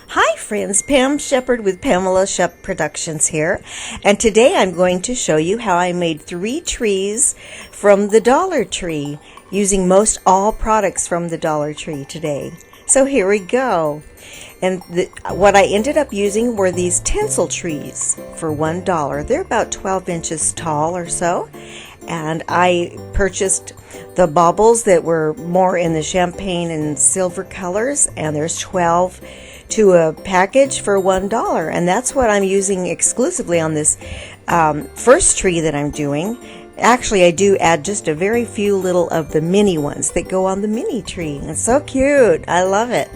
Hi friends, Pam Shepherd with Pamela Shep Productions here, and today I'm going to show you how I made 3 trees from the Dollar Tree using most all products from the Dollar Tree today. So here we go. And what I ended up using were these tinsel trees for $1. They're about 12 inches tall or so. And I purchased the baubles that were more in the champagne and silver colors, and there's 12 to a package for $1, and that's what I'm using exclusively on this first tree that I'm doing. Actually, I do add just a very few little of the mini ones that go on the mini tree. It's so cute. I love it.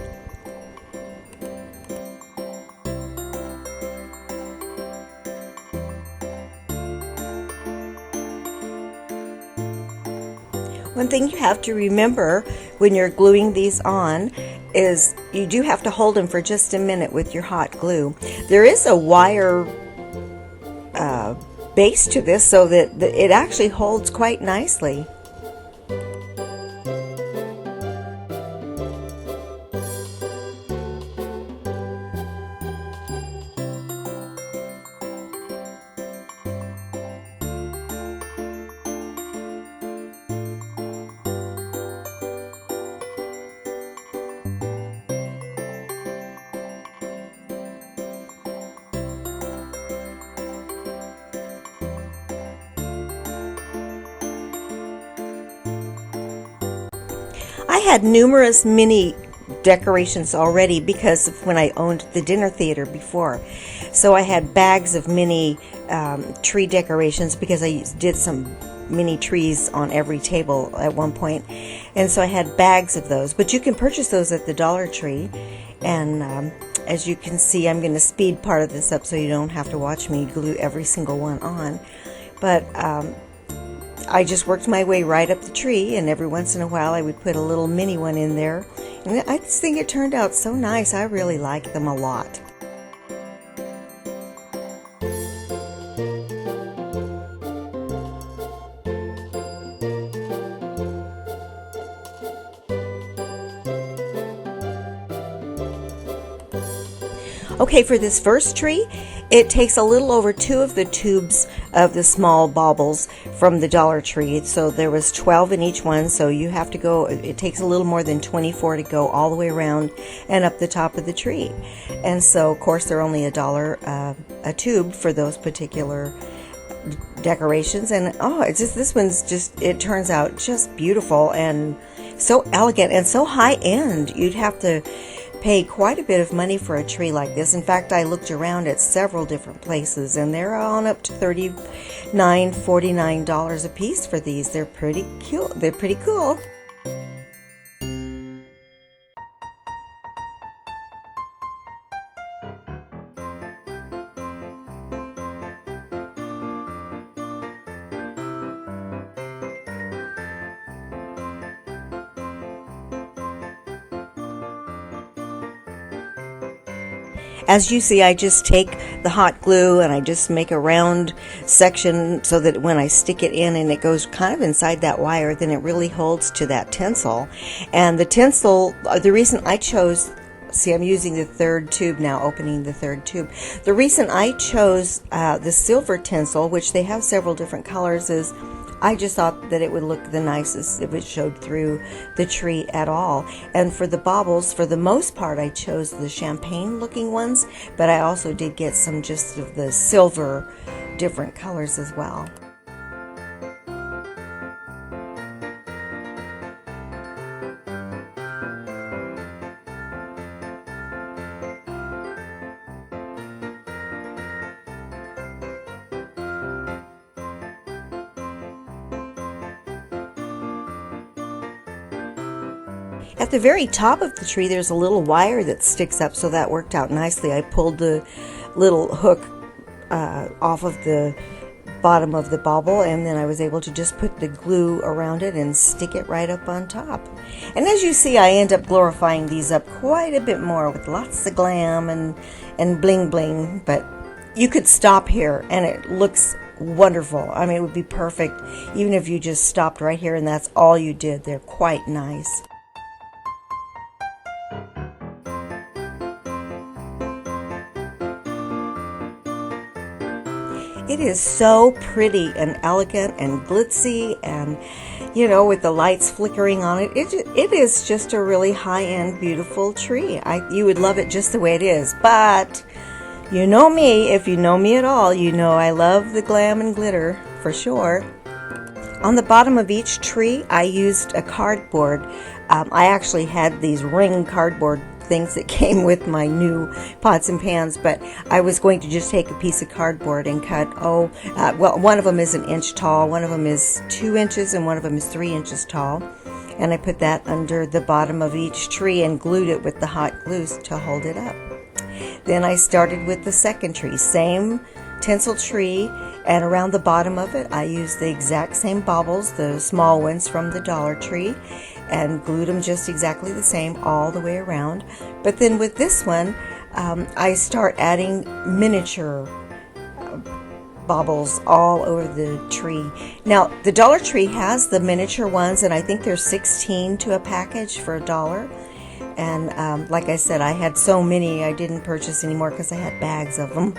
One thing you have to remember when you're gluing these on is you do have to hold them for just a minute with your hot glue. There is a wire base to this so that it actually holds quite nicely. I had numerous mini decorations already because of when I owned the dinner theater before. So I had bags of mini tree decorations because I did some mini trees on every table at one point. And so I had bags of those. But you can purchase those at the Dollar Tree. And as you can see, I'm going to speed part of this up so you don't have to watch me glue every single one on. But I just worked my way right up the tree, and every once in a while I would put a little mini one in there. And I just think it turned out so nice. I really like them a lot. Okay, for this first tree, it takes a little over 2 of the tubes of the small baubles from the Dollar Tree. So there was 12 in each one, so you have to go, it takes a little more than 24 to go all the way around and up the top of the tree. And so, of course, they're only $1 a tube for those particular decorations. And oh, it's just, this one's just, it turns out just beautiful and so elegant and so high end. You'd have to pay quite a bit of money for a tree like this. In fact, I looked around at several different places and they're on up to $39, $49 a piece for these. They're pretty cute. They're pretty cool. As you see, I just take the hot glue and I just make a round section so that when I stick it in and it goes kind of inside that wire, then it really holds to that tinsel. And the tinsel, the reason I chose, see, I'm using the 3rd tube now, opening the 3rd tube. The reason I chose the silver tinsel, which they have several different colors, is I just thought that it would look the nicest if it showed through the tree at all. And for the baubles, for the most part, I chose the champagne looking ones, but I also did get some just of the silver different colors as well. At the very top of the tree, there's a little wire that sticks up, so that worked out nicely. I pulled the little hook off of the bottom of the bauble, and then I was able to just put the glue around it and stick it right up on top. And as you see, I end up glorifying these up quite a bit more with lots of glam and bling bling, but you could stop here and it looks wonderful. I mean, it would be perfect even if you just stopped right here and that's all you did. They're quite nice. It is so pretty and elegant and glitzy, and you know, with the lights flickering on it, it is just a really high-end, beautiful tree. You would love it just the way it is. But you know me, if you know me at all, you know I love the glam and glitter for sure. On the bottom of each tree, I used a cardboard. I actually had these ring cardboard things that came with my new pots and pans, but I was going to just take a piece of cardboard and cut, well, one of them is 1 inch tall, one of them is 2 inches, and one of them is 3 inches tall. And I put that under the bottom of each tree and glued it with the hot glue to hold it up. Then I started with the second tree, same tinsel tree, and around the bottom of it I used the exact same baubles, the small ones from the Dollar Tree, and glued them just exactly the same all the way around. But then with this one, I start adding miniature baubles all over the tree. Now, the Dollar Tree has the miniature ones, and I think there's 16 to a package for $1. And like I said, I had so many I didn't purchase anymore because I had bags of them.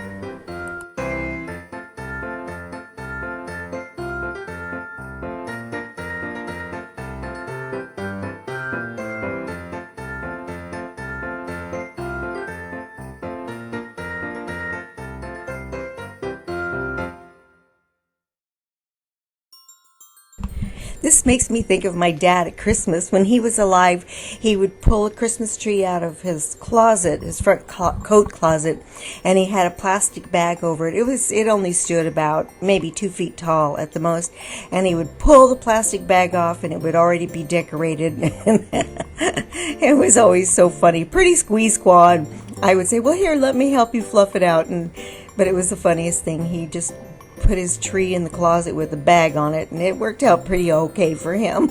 This makes me think of my dad at Christmas. When he was alive, he would pull a Christmas tree out of his closet, his front coat closet, and he had a plastic bag over it. It only stood about maybe 2 feet tall at the most, and he would pull the plastic bag off, and it would already be decorated. It was always so funny. Pretty squeeze squad. I would say, well, here, let me help you fluff it out. But it was the funniest thing. He just put his tree in the closet with a bag on it, and it worked out pretty okay for him.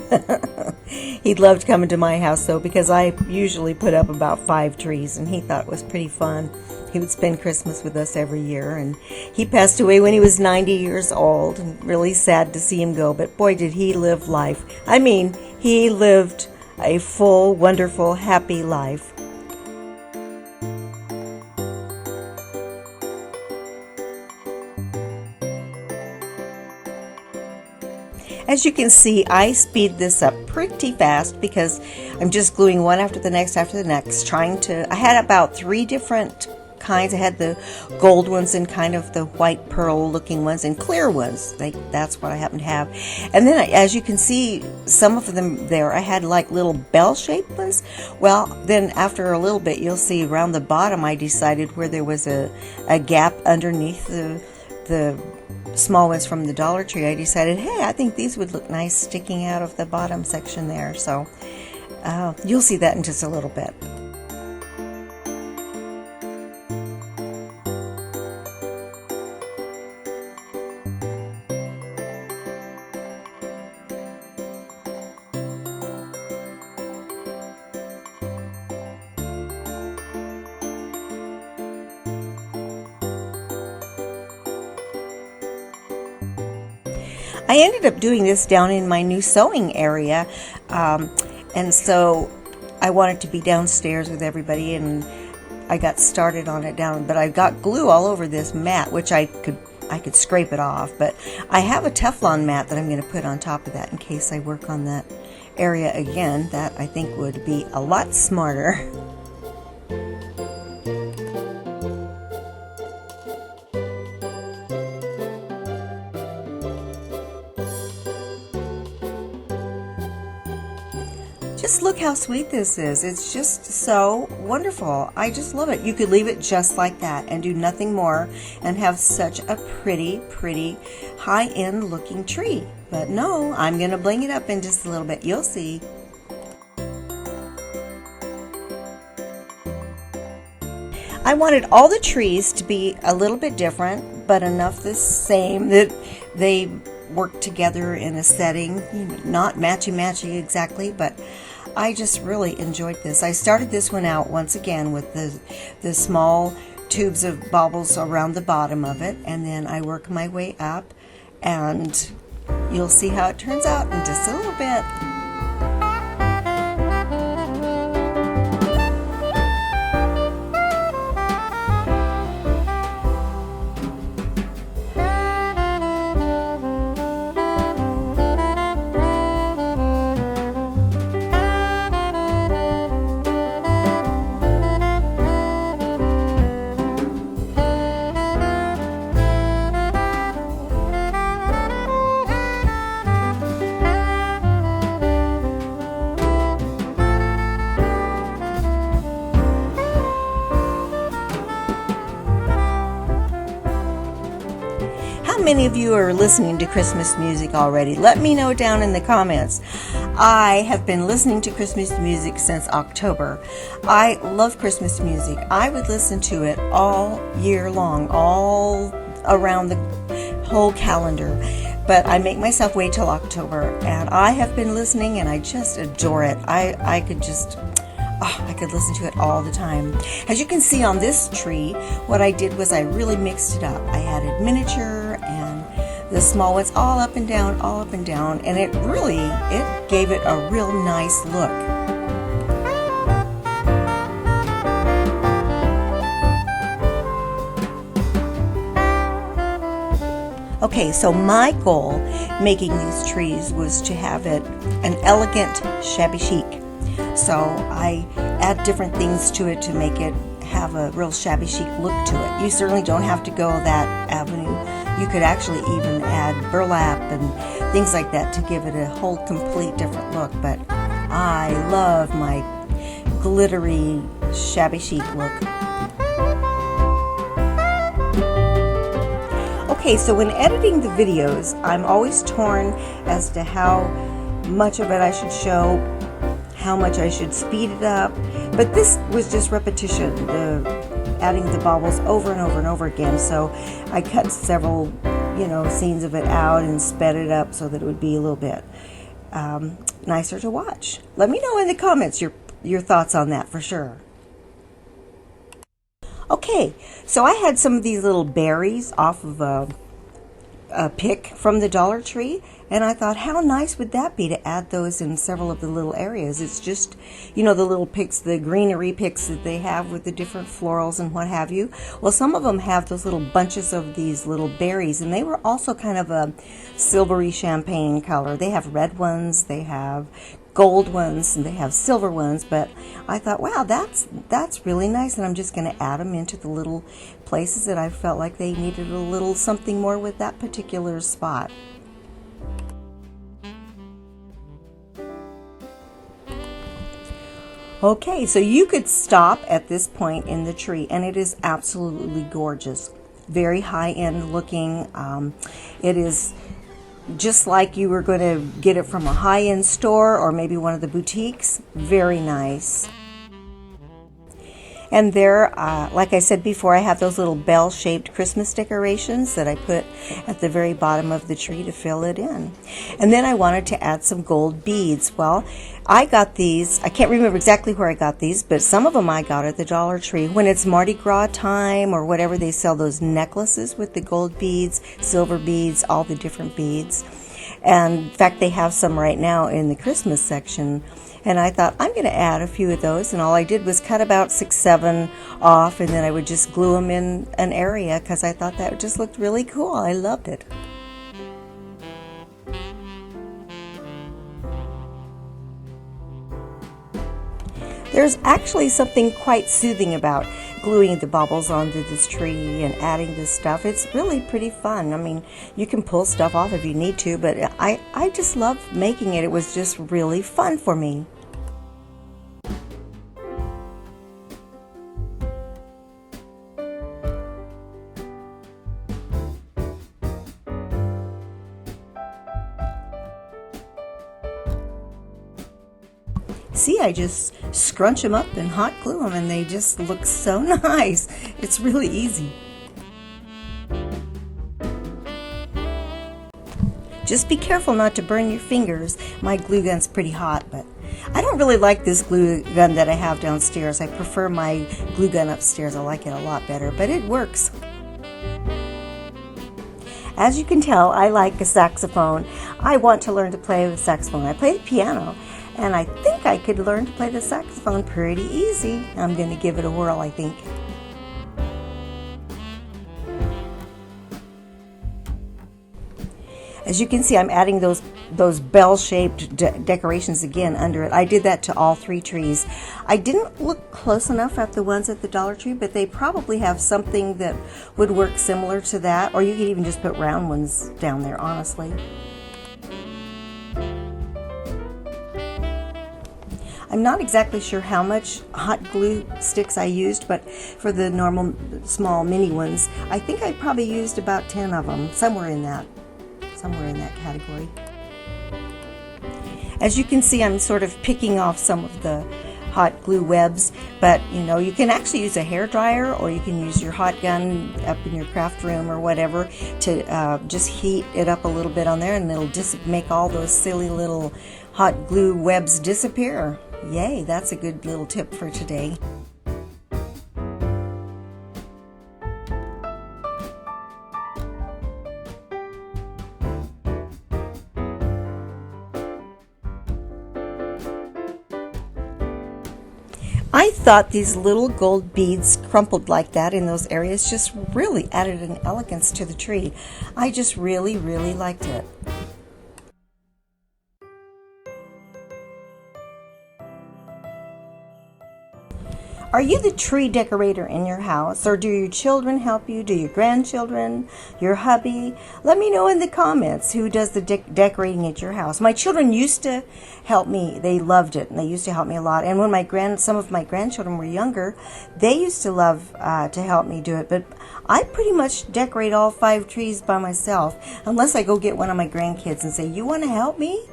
He loved coming to my house, though, because I usually put up about 5 trees, and he thought it was pretty fun. He would spend Christmas with us every year, and he passed away when he was 90 years old, and really sad to see him go, but boy, did he live life. I mean, he lived a full, wonderful, happy life. As you can see, I speed this up pretty fast because I'm just gluing one after the next, I had about 3 different kinds. I had the gold ones and kind of the white pearl looking ones and clear ones. That's what I happen to have. And then as you can see, some of them there, I had like little bell-shaped ones. Well, then after a little bit, you'll see around the bottom, I decided where there was a gap underneath the small ones from the Dollar Tree, I decided, hey, I think these would look nice sticking out of the bottom section there. So you'll see that in just a little bit. I ended up doing this down in my new sewing area, and so I wanted to be downstairs with everybody, and I got started on it down, but I got glue all over this mat, which I could scrape it off, but I have a Teflon mat that I'm going to put on top of that in case I work on that area again. That I think would be a lot smarter. Just look how sweet this is. It's just so wonderful. I just love it. You could leave it just like that and do nothing more and have such a pretty, pretty high-end looking tree. But no, I'm going to bling it up in just a little bit. You'll see. I wanted all the trees to be a little bit different, but enough the same that they work together in a setting, not matchy-matchy exactly, but I just really enjoyed this. I started this one out once again with the small tubes of baubles around the bottom of it, and then I work my way up, and you'll see how it turns out in just a little bit. many of you are listening to Christmas music already? Let me know down in the comments. I have been listening to Christmas music since October. I love Christmas music. I would listen to it all year long, all around the whole calendar. But I make myself wait till October, and I have been listening, and I just adore it. I could listen to it all the time. As you can see on this tree, what I did was I really mixed it up. I added miniature and the small ones all up and down, and it gave it a real nice look. Okay, so my goal making these trees was to have it an elegant shabby chic. So I add different things to it to make it have a real shabby chic look to it. You certainly don't have to go that avenue. You could actually even add burlap and things like that to give it a whole complete different look. But I love my glittery shabby chic look. Okay, so when editing the videos, I'm always torn as to how much of it I should show, how much I should speed it up. But this was just repetition, adding the baubles over and over and over again. So I cut several, scenes of it out and sped it up so that it would be a little bit nicer to watch. Let me know in the comments your thoughts on that for sure. Okay, so I had some of these little berries off of a pick from the Dollar Tree, and I thought how nice would that be to add those in several of the little areas. It's just, the little picks, the greenery picks that they have with the different florals and what have you. Well, some of them have those little bunches of these little berries, and they were also kind of a silvery champagne color. They have red ones, they have gold ones, and they have silver ones, but I thought, wow, that's really nice, and I'm just going to add them into the little places that I felt like they needed a little something more with that particular spot. Okay, so you could stop at this point in the tree, and it is absolutely gorgeous. Very high-end looking. It is just like you were going to get it from a high-end store or maybe one of the boutiques. Very nice. And there, like I said before, I have those little bell-shaped Christmas decorations that I put at the very bottom of the tree to fill it in. And then I wanted to add some gold beads. Well, I got these, I can't remember exactly where I got these, but some of them I got at the Dollar Tree. When it's Mardi Gras time or whatever, they sell those necklaces with the gold beads, silver beads, all the different beads. And in fact, they have some right now in the Christmas section. And I thought, I'm going to add a few of those. And all I did was cut about 6, 7 off, and then I would just glue them in an area because I thought that just looked really cool. I loved it. There's actually something quite soothing about gluing the baubles onto this tree and adding this stuff. It's really pretty fun. I mean, you can pull stuff off if you need to, but I just love making it. It was just really fun for me. See, I just scrunch them up and hot glue them, and they just look so nice. It's really easy. Just be careful not to burn your fingers. My glue gun's pretty hot, but I don't really like this glue gun that I have downstairs. I prefer my glue gun upstairs. I like it a lot better, but it works. As you can tell, I like a saxophone. I want to learn to play the saxophone. I play the piano, and I think I could learn to play the saxophone pretty easy. I'm going to give it a whirl, I think. As you can see, I'm adding those bell-shaped decorations again under it. I did that to all 3 trees. I didn't look close enough at the ones at the Dollar Tree, but they probably have something that would work similar to that, or you could even just put round ones down there, honestly. I'm not exactly sure how much hot glue sticks I used, but for the normal small mini ones, I think I probably used about 10 of them, somewhere in that category. As you can see, I'm sort of picking off some of the hot glue webs, but you know, you can actually use a hair dryer, or you can use your hot gun up in your craft room or whatever to just heat it up a little bit on there, and it'll just make all those silly little hot glue webs disappear. Yay, that's a good little tip for today. I thought these little gold beads crumpled like that in those areas just really added an elegance to the tree. I just really liked it. Are you the tree decorator in your house, or do your children help you? Do your grandchildren? Your hubby? Let me know in the comments who does the decorating at your house. My children used to help me. They loved it, and they used to help me a lot. And when some of my grandchildren were younger, they used to love to help me do it. But I pretty much decorate all 5 trees by myself, unless I go get one of my grandkids and say, "You want to help me?"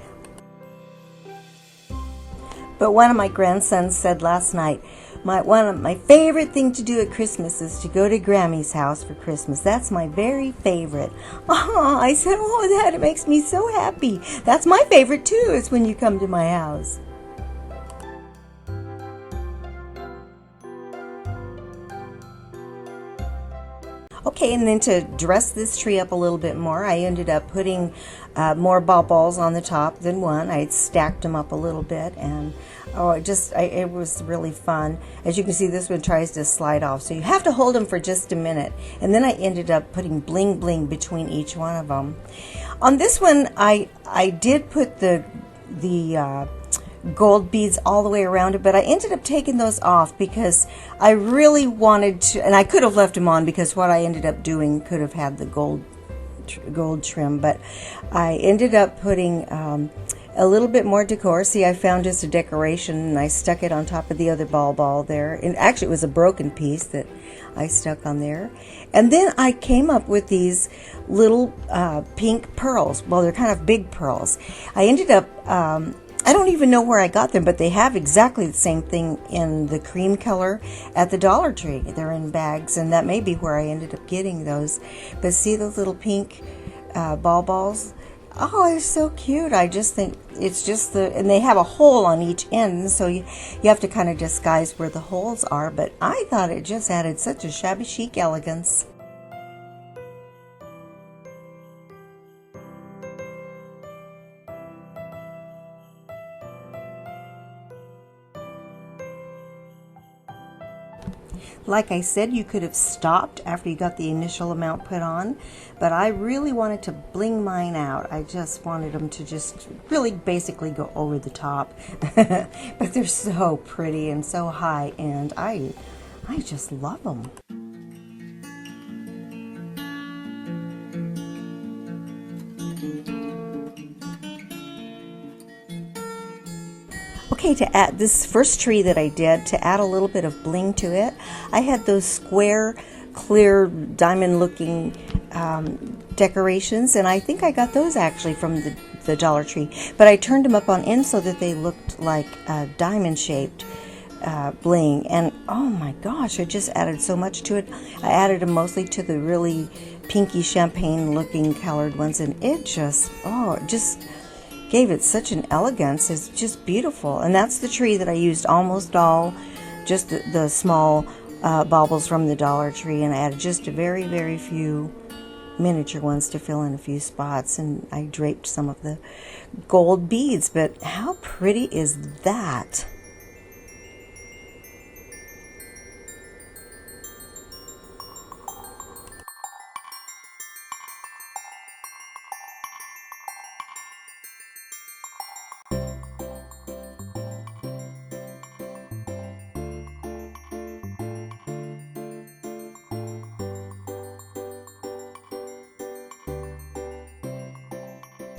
But one of my grandsons said last night, one of my favorite thing to do at Christmas is to go to Grammy's house for Christmas. That's my very favorite. Oh, I said, oh, that makes me so happy. That's my favorite too, is when you come to my house. Okay, and then to dress this tree up a little bit more, I ended up putting more ball balls on the top than one. I had stacked them up a little bit, and it was really fun. As you can see, this one tries to slide off, so you have to hold them for just a minute. And then I ended up putting bling bling between each one of them. On this one, I did put the gold beads all the way around it, but I ended up taking those off because I really wanted to, and I could have left them on because what I ended up doing could have had the gold trim, but I ended up putting a little bit more decor. See, I found just a decoration and I stuck it on top of the other ball there, and actually it was a broken piece that I stuck on there. And then I came up with these little pink pearls. Well, they're kind of big pearls. I ended up I don't even know where I got them, but they have exactly the same thing in the cream color at the Dollar Tree. They're in bags, and that may be where I ended up getting those. But see those little pink balls? Oh, they're so cute. I just think it's just and they have a hole on each end, so you have to kind of disguise where the holes are. But I thought it just added such a shabby chic elegance. Like I said, you could have stopped after you got the initial amount put on, but I really wanted to bling mine out. I just wanted them to just really basically go over the top. But they're so pretty and so high, and I just love them. Okay, to add this first tree that I did, to add a little bit of bling to it, I had those square, clear, diamond-looking decorations, and I think I got those actually from the Dollar Tree. But I turned them up on end so that they looked like diamond-shaped bling, and oh my gosh, I just added so much to it. I added them mostly to the really pinky champagne-looking colored ones, and it just gave it such an elegance. It's just beautiful. And that's the tree that I used almost all, just the small baubles from the Dollar Tree, and I added just a very few miniature ones to fill in a few spots, and I draped some of the gold beads. But how pretty is that?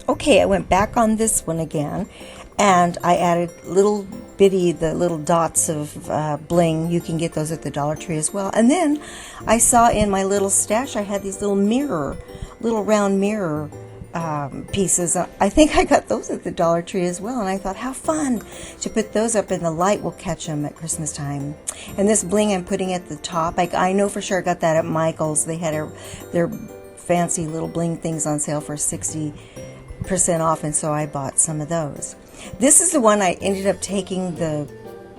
Okay, I went back on this one again, and I added little bitty, the little dots of bling. You can get those at the Dollar Tree as well. And then I saw in my little stash I had these little round mirror pieces. I think I got those at the Dollar Tree as well, and I thought how fun to put those up, and the light will catch them at Christmas time. And this bling I'm putting at the top, I know for sure I got that at Michael's. They had their fancy little bling things on sale for 60% off, and so I bought some of those. This is the one I ended up taking the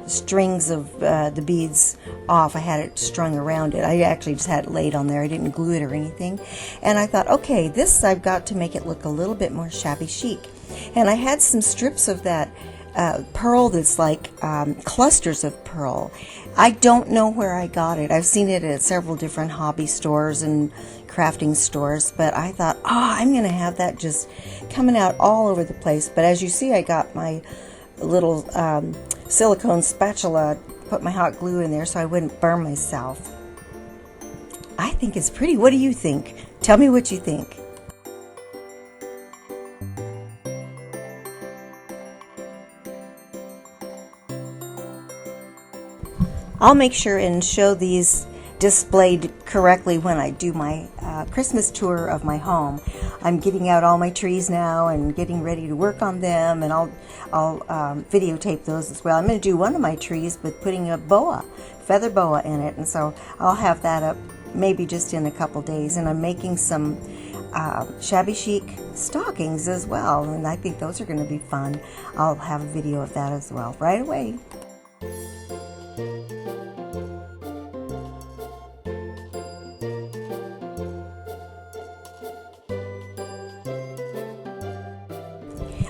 strings of the beads off. I had it strung around it. I actually just had it laid on there. I didn't glue it or anything. And I thought, okay, this I've got to make it look a little bit more shabby chic. And I had some strips of that pearl that's like clusters of pearl. I don't know where I got it. I've seen it at several different hobby stores and crafting stores, but I thought, I'm going to have that just coming out all over the place. But as you see, I got my little silicone spatula, put my hot glue in there so I wouldn't burn myself. I think it's pretty. What do you think? Tell me what you think. I'll make sure and show these displayed correctly when I do my Christmas tour of my home. I'm getting out all my trees now and getting ready to work on them, and I'll videotape those as well. I'm going to do one of my trees with putting a feather boa in it, and so I'll have that up maybe just in a couple days. And I'm making some shabby chic stockings as well, and I think those are going to be fun. I'll have a video of that as well right away.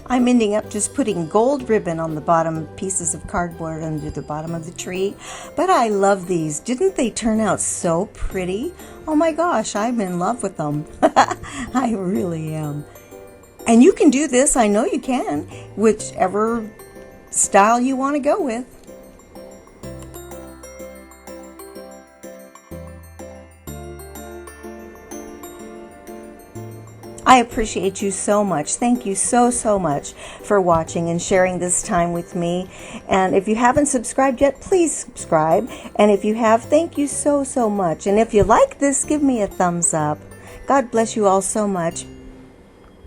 I'm ending up just putting gold ribbon on the bottom pieces of cardboard under the bottom of the tree. But I love these. Didn't they turn out so pretty? Oh my gosh, I'm in love with them. I really am. And you can do this, I know you can, whichever style you want to go with. I appreciate you so much. Thank you so much for watching and sharing this time with me. And if you haven't subscribed yet, please subscribe. And if you have, thank you so much. And if you like this, give me a thumbs up. God bless you all so much.